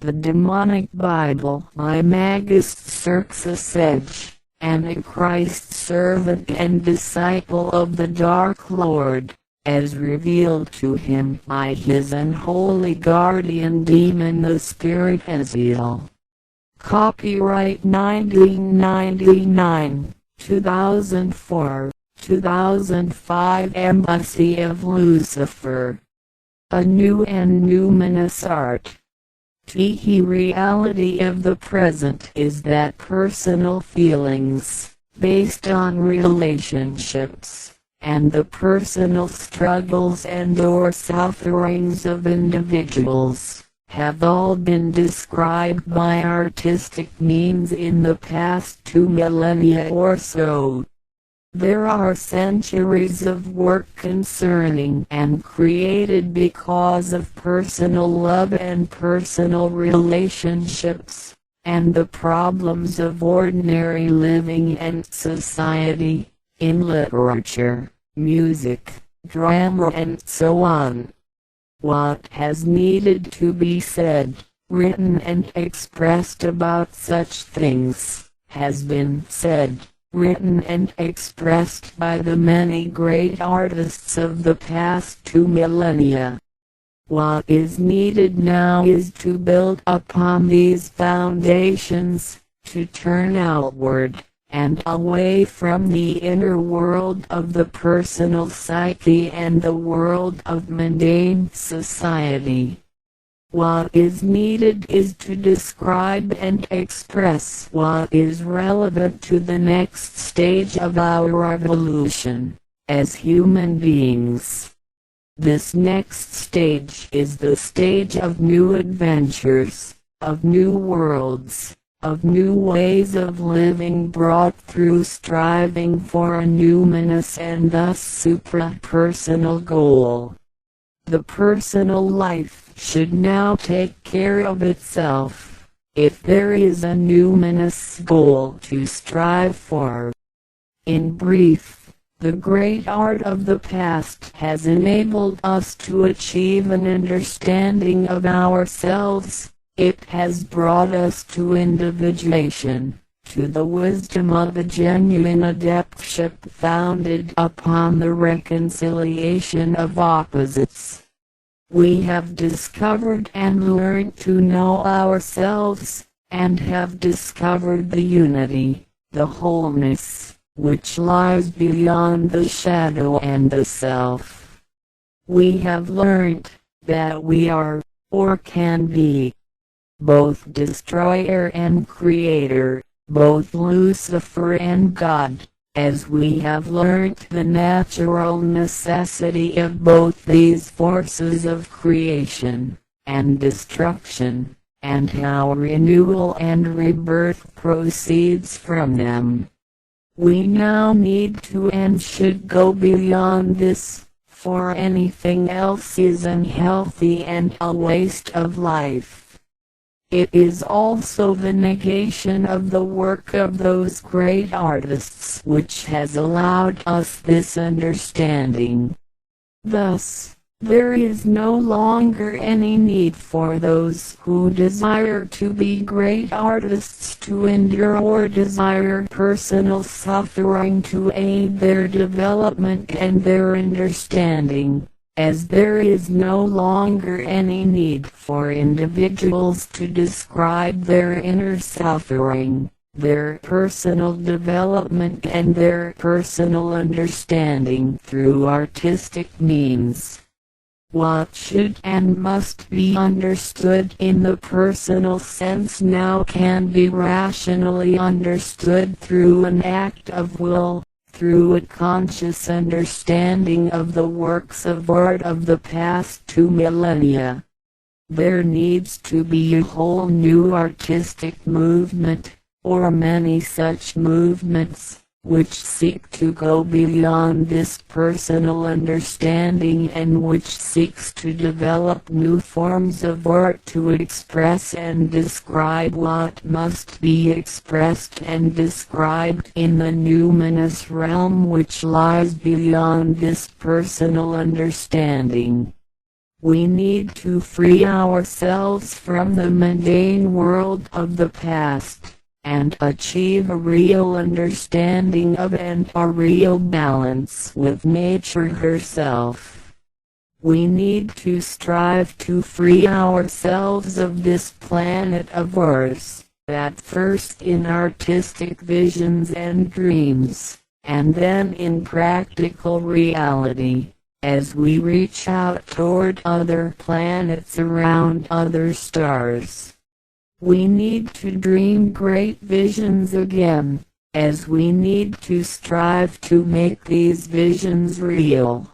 the demonic Bible by Magus Cirxus Edge, Antichrist servant and disciple of the Dark Lord, as revealed to him by his unholy guardian demon the spirit Aziel. Copyright 1999, 2004, 2005 Embassy of Lucifer. A new and numinous art. The reality of the present is that personal feelings, based on relationships, and the personal struggles and or sufferings of individuals, have all been described by artistic means in the past 2 millennia or so. There are centuries of work concerning and created because of personal love and personal relationships, and the problems of ordinary living and society, in literature, music, drama and so on. What has needed to be said, written and expressed about such things, has been said, written and expressed by the many great artists of the past 2 millennia. What is needed now is to build upon these foundations, to turn outward, and away from the inner world of the personal psyche and the world of mundane society. What is needed is to describe and express what is relevant to the next stage of our evolution, as human beings. This next stage is the stage of new adventures, of new worlds, of new ways of living brought through striving for a numinous and thus supra-personal goal. The personal life should now take care of itself, if there is a numinous goal to strive for. In brief, the great art of the past has enabled us to achieve an understanding of ourselves. It has brought us to individuation, to the wisdom of a genuine adeptship founded upon the reconciliation of opposites. We have discovered and learned to know ourselves, and have discovered the unity, the wholeness, which lies beyond the shadow and the self. We have learned that we are, or can be, both destroyer and creator, both Lucifer and God, as we have learnt the natural necessity of both these forces of creation and destruction, and how renewal and rebirth proceeds from them. We now need to and should go beyond this, for anything else is unhealthy and a waste of life. It is also the negation of the work of those great artists which has allowed us this understanding. Thus, there is no longer any need for those who desire to be great artists to endure or desire personal suffering to aid their development and their understanding, as there is no longer any need for individuals to describe their inner suffering, their personal development and their personal understanding through artistic means. What should and must be understood in the personal sense now can be rationally understood through an act of will, through a conscious understanding of the works of art of the past 2 millennia. There needs to be a whole new artistic movement, or many such movements, which seek to go beyond this personal understanding and which seeks to develop new forms of art to express and describe what must be expressed and described in the numinous realm which lies beyond this personal understanding. We need to free ourselves from the mundane world of the past, and achieve a real understanding of and a real balance with nature herself. We need to strive to free ourselves of this planet of ours, at first in artistic visions and dreams, and then in practical reality, as we reach out toward other planets around other stars. We need to dream great visions again, as we need to strive to make these visions real.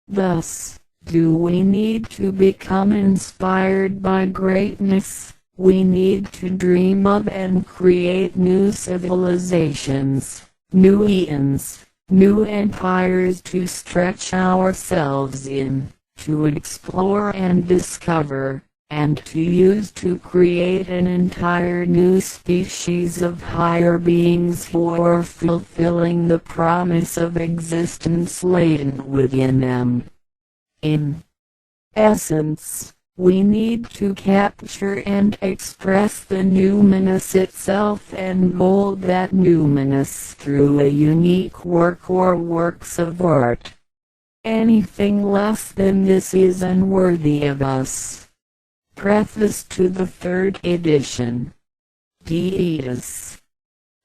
Thus, do we need to become inspired by greatness? We need to dream of and create new civilizations, new eons, new empires to stretch ourselves in, to explore and discover, and to use to create an entire new species of higher beings who are fulfilling the promise of existence latent within them. In essence, we need to capture and express the numinous itself and mold that numinous through a unique work or works of art. Anything less than this is unworthy of us. Preface to the third edition. Deitas.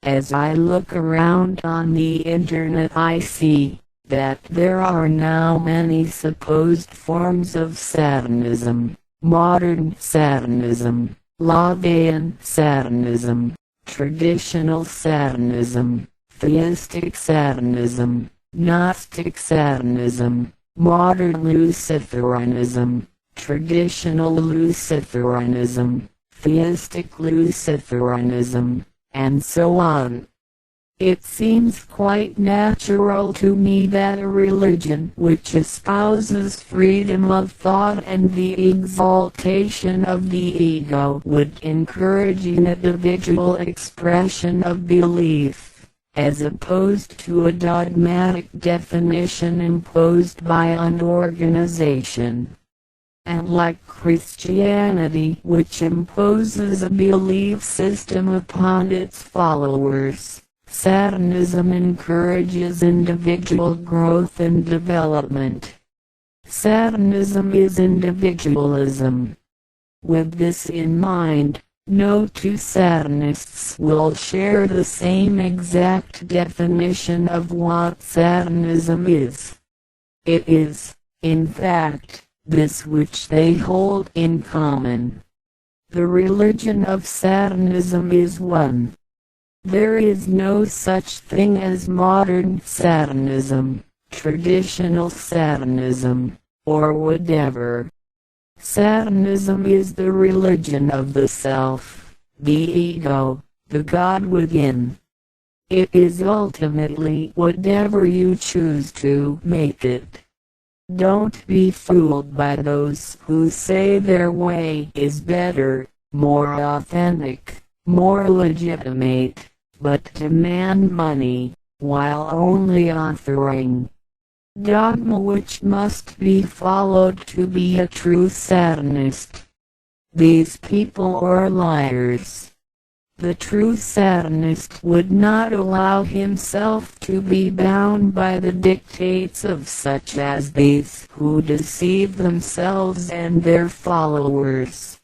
As I look around on the internet, I see that there are now many supposed forms of Satanism: modern Satanism, Laudian Satanism, traditional Satanism, theistic Satanism, Gnostic Satanism, modern Luciferianism, traditional Luciferianism, theistic Luciferianism, and so on. It seems quite natural to me that a religion which espouses freedom of thought and the exaltation of the ego would encourage an individual expression of belief, as opposed to a dogmatic definition imposed by an organization. And like Christianity, which imposes a belief system upon its followers, Satanism encourages individual growth and development. Satanism is individualism. With this in mind, no two Satanists will share the same exact definition of what Satanism is. It is, in fact, this which they hold in common. The religion of Satanism is one. There is no such thing as modern Satanism, traditional Satanism, or whatever. Satanism is the religion of the self, the ego, the God within. It is ultimately whatever you choose to make it. Don't be fooled by those who say their way is better, more authentic, more legitimate, but demand money, while only offering dogma which must be followed to be a true Satanist. These people are liars. The true Satanist would not allow himself to be bound by the dictates of such as these who deceive themselves and their followers.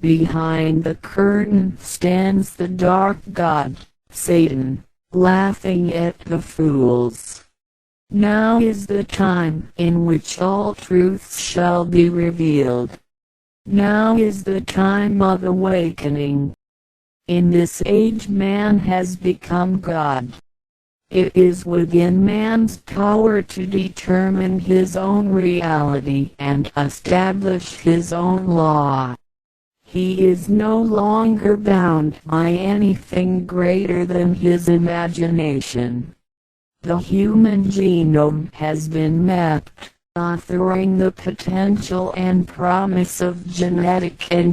Behind the curtain stands the dark god, Satan, laughing at the fools. Now is the time in which all truths shall be revealed. Now is the time of awakening. In this age man has become God. It is within man's power to determine his own reality and establish his own law. He is no longer bound by anything greater than his imagination. The human genome has been mapped, offering the potential and promise of genetic and